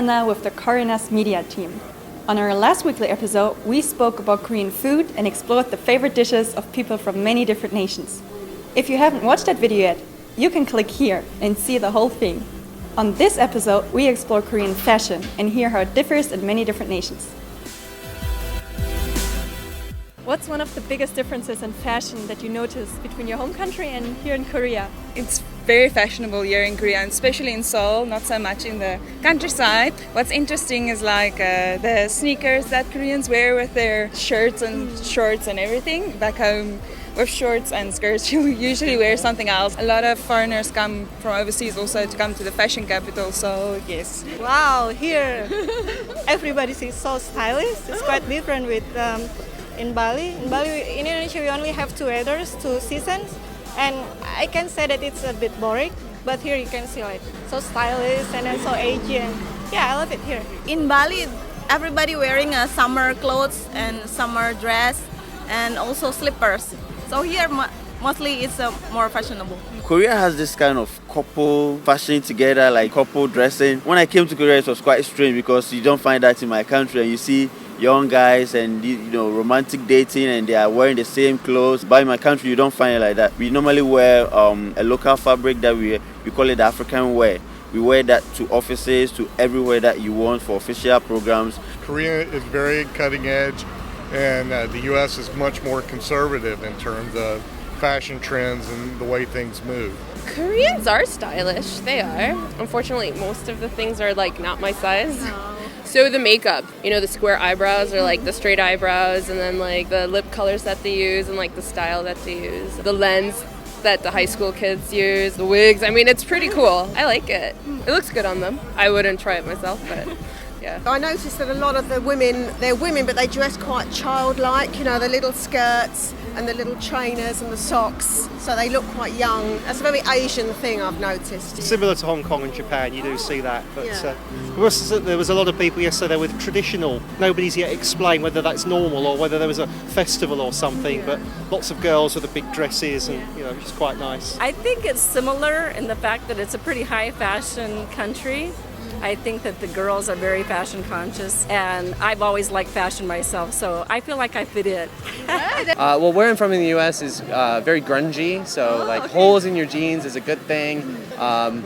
Now with the Koreanas media team. On our last weekly episode, we spoke about Korean food and explored the favorite dishes of people from many different nations. If you haven't watched that video yet, you can click here and see the whole thing. On this episode, we explore Korean fashion and hear how it differs in many different nations. What's one of the biggest differences in fashion that you notice between your home country and here in Korea? It's very fashionable here in Korea, and especially in Seoul, not so much in the countryside. What's interesting is like the sneakers that Koreans wear with their shirts and shorts and everything. Back home, with shorts and skirts, you usually wear something else. A lot of foreigners come from overseas also to come to the fashion capital, so yes. Wow, here everybody is so stylish. It's quite different with in Bali. In Indonesia, we only have two weathers, 2 seasons, and I can say that it's a bit boring. But here you can see like so stylish and then so Asian. Yeah, I love it here. In Bali, everybody wearing summer clothes and summer dress and also slippers. So here mostly it's more fashionable. Korea has this kind of couple fashion together, like couple dressing. When I came to Korea, it was quite strange because you don't find that in my country, and you see young guys and romantic dating and they are wearing the same clothes. But in my country, you don't find it like that. We normally wear a local fabric that we call it the African wear. We wear that to offices, to everywhere that you want for official programs. Korea is very cutting edge, and the U.S. is much more conservative in terms of fashion trends and the way things move. Koreans are stylish. They are. Unfortunately, most of the things are like not my size. No. So the makeup, the square eyebrows or like the straight eyebrows, and then like the lip colors that they use and like the style that they use. The lens that the high school kids use, the wigs. I mean, it's pretty cool. I like it. It looks good on them. I wouldn't try it myself, but yeah. I noticed that a lot of the women, they're women, but they dress quite childlike, the little skirts and the little trainers and the socks, so they look quite young. That's a very Asian thing I've noticed. Similar to Hong Kong and Japan, you do see that. But yeah. There was a lot of people yesterday with traditional. Nobody's yet explained whether that's normal or whether there was a festival or something, but lots of girls with the big dresses and, which is quite nice. I think it's similar in the fact that it's a pretty high fashion country. I think that the girls are very fashion conscious, and I've always liked fashion myself, so I feel like I fit in. Well, where I'm from in the U.S. is very grungy, so holes in your jeans is a good thing.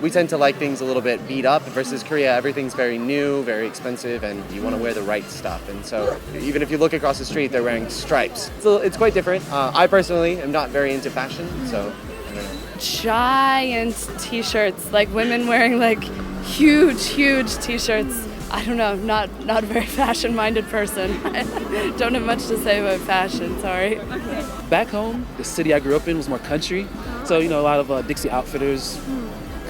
We tend to like things a little bit beat up versus Korea. Everything's very new, very expensive, and you want to wear the right stuff. And so even if you look across the street, they're wearing stripes. So it's quite different. I personally am not very into fashion, so I don't know. Giant t-shirts, like women wearing huge t-shirts. I don't know, not a very fashion-minded person. I don't have much to say about fashion, sorry. Back home, the city I grew up in was more country. So, a lot of Dixie Outfitters,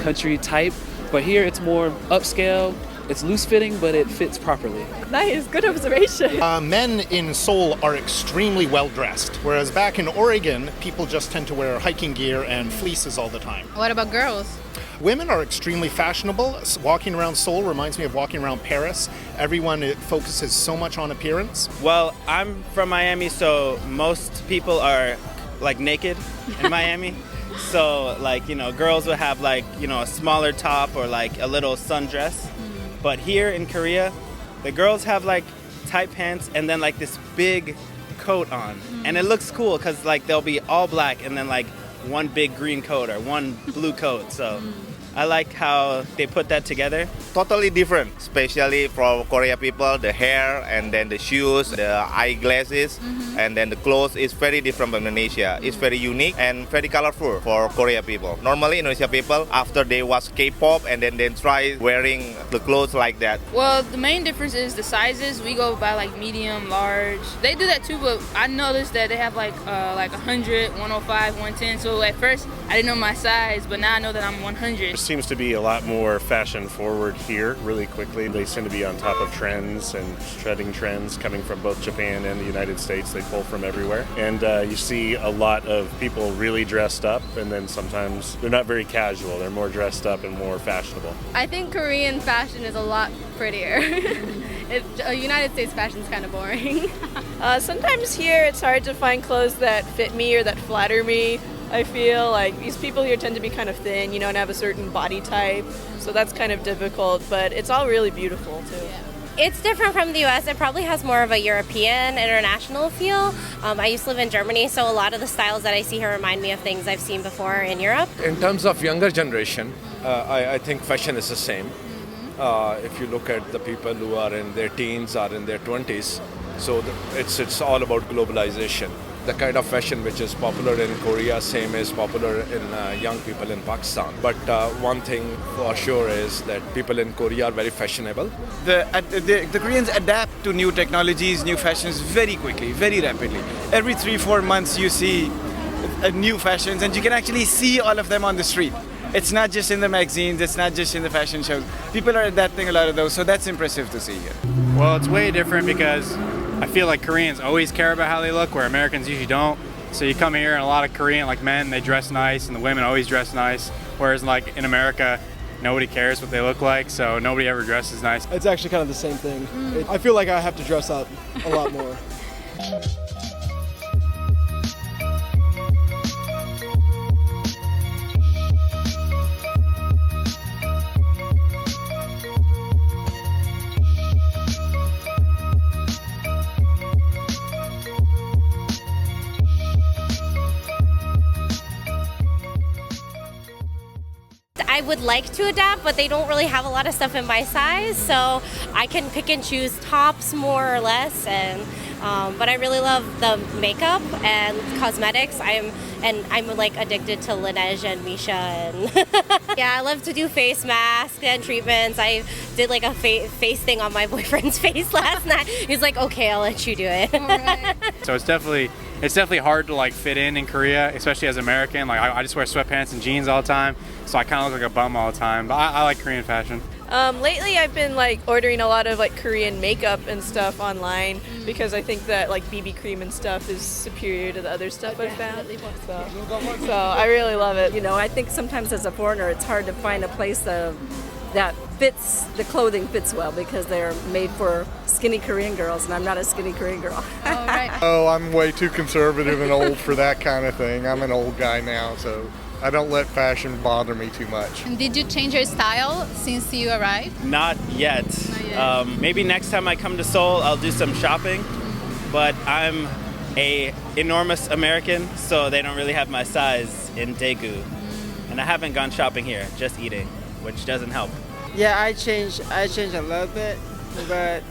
country type. But here it's more upscale. It's loose-fitting, but it fits properly. Nice, good observation. Men in Seoul are extremely well-dressed, whereas back in Oregon, people just tend to wear hiking gear and fleeces all the time. What about girls? Women are extremely fashionable. Walking around Seoul reminds me of walking around Paris. Everyone focuses so much on appearance. Well, I'm from Miami, so most people are naked in Miami. So girls will have a smaller top or a little sundress. But here in Korea, the girls have tight pants and then this big coat on. And it looks cool because they'll be all black and then one big green coat or one blue coat. So I like how they put that together. Totally different, especially for Korea people, the hair and then the shoes, the eyeglasses, and then the clothes is very different from Indonesia. It's very unique and very colorful for Korea people. Normally Indonesia people, after they watch K-pop and then they try wearing the clothes like that. Well, the main difference is the sizes. We go by medium, large. They do that too, but I noticed that they have 100, 105, 110. So at first I didn't know my size, but now I know that I'm 100. Seems to be a lot more fashion forward here really quickly. They seem to be on top of trends and treading trends coming from both Japan and the United States. They pull from everywhere. And you see a lot of people really dressed up, and then sometimes they're not very casual. They're more dressed up and more fashionable. I think Korean fashion is a lot prettier. United States fashion is kind of boring. Sometimes here it's hard to find clothes that fit me or that flatter me. I feel like these people here tend to be kind of thin, you know, and have a certain body type. So that's kind of difficult, but it's all really beautiful too. It's different from the US. It probably has more of a European, international feel. I used to live in Germany, so a lot of the styles that I see here remind me of things I've seen before in Europe. In terms of younger generation, I think fashion is the same. If you look at the people who are in their teens or in their 20s, so it's all about globalization. The kind of fashion which is popular in Korea, same is popular in young people in Pakistan. But one thing for sure is that people in Korea are very fashionable. The Koreans adapt to new technologies, new fashions very quickly, very rapidly. Every 3-4 months you see new fashions, and you can actually see all of them on the street. It's not just in the magazines, it's not just in the fashion shows. People are adapting a lot of those, so that's impressive to see here. Well, it's way different because I feel like Koreans always care about how they look, where Americans usually don't. So you come here and a lot of Korean, like men, they dress nice, and the women always dress nice. Whereas like in America, nobody cares what they look like, so nobody ever dresses nice. It's actually kind of the same thing. I feel like I have to dress up a lot more. I would like to adapt, but they don't really have a lot of stuff in my size, so I can pick and choose tops more or less. And but I really love the makeup and cosmetics. I'm like addicted to Laneige and Misha, and yeah, I love to do face masks and treatments. I did like a face thing on my boyfriend's face last night. He's like, "Okay, I'll let you do it." So it's definitely hard to like fit in Korea, especially as an American. Like I just wear sweatpants and jeans all the time, so I kind of look like a bum all the time. But I like Korean fashion. Lately I've been like ordering a lot of like Korean makeup and stuff online because I think that like BB cream and stuff is superior to the other stuff I've found. So I really love it. You know, I think sometimes as a foreigner it's hard to find a place that fits, the clothing fits well because they're made for skinny Korean girls, and I'm not a skinny Korean girl. Oh, I'm way too conservative and old for that kind of thing. I'm an old guy now, so I don't let fashion bother me too much. And did you change your style since you arrived? Not yet. Maybe next time I come to Seoul, I'll do some shopping. But I'm a enormous American, so they don't really have my size in Daegu. And I haven't gone shopping here, just eating, which doesn't help. Yeah, I changed a little bit, but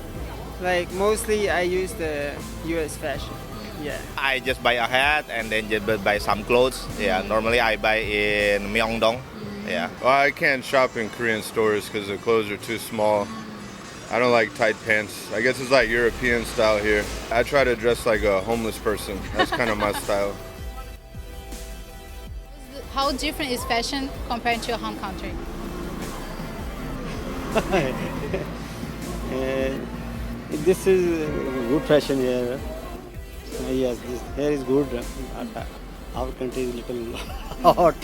like mostly I use the US fashion. Yeah. I just buy a hat and then just buy some clothes. Yeah, normally I buy in Myeongdong. Yeah. Well, I can't shop in Korean stores because the clothes are too small. I don't like tight pants. I guess it's like European style here. I try to dress like a homeless person. That's kind of my style. How different is fashion compared to your home country? This is good fashion here. Yes, this here is good. Our country is little hot.